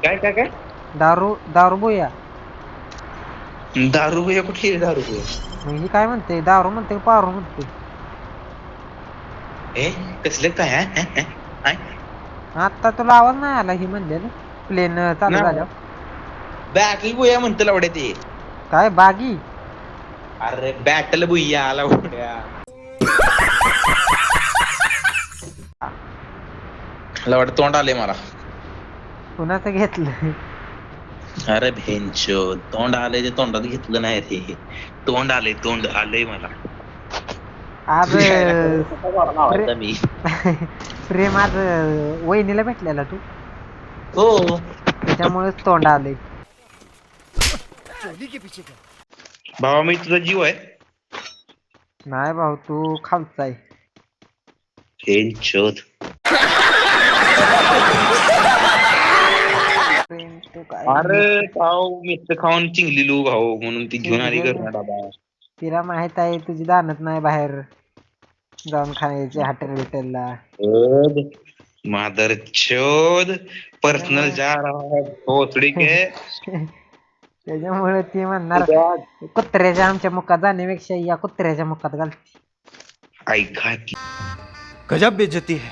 काय काय काय दारू दारू भुया. दारू भैया कुठे दारू भैया? मग ही काय म्हणते, दारू म्हणते का पारू म्हणते? हे कसलं काय आता तुला आवाज नाही आला ही म्हणलेलं प्लेन चालू ना झाल्यावर? बॅटल भैया म्हणतं लावड्या ते. काय बागी? अरे बॅटल भैया लावड्या. लावड्या तोंड आले मला. कुणाचं घेतलं? अरे भेंचो तोंड आलंय ते तोंडात घेतलं नाही रे. तोंड आलंय मला. आज लावायचा मी. प्रेम आज वहिनीला भेटलेला तू, हो त्याच्यामुळेच तोंड आलंय. भावा मी तुझा जीव आहे. नाही भाऊ, तू खालचा आहे. भेंचोद. प्रेम तू काय अरे भाऊ मित्र खाऊन चिंगलेलो भाऊ म्हणून ती घेऊन आली घरनं डबा. तिला माहित आहे तुझी दानत नाही बाहेर जाऊन खायचे हॉटेल बिटेलला. मादर चोद पर्सनल जा रहा है भोसड़ी के. त्याच्यामुळे ती म्हणणार कुत्र्याच्या आमच्या मुखात जाण्यापेक्षा या कुत्र्याच्या मुखात घालते. ऐका की गजब बेइज्जती है.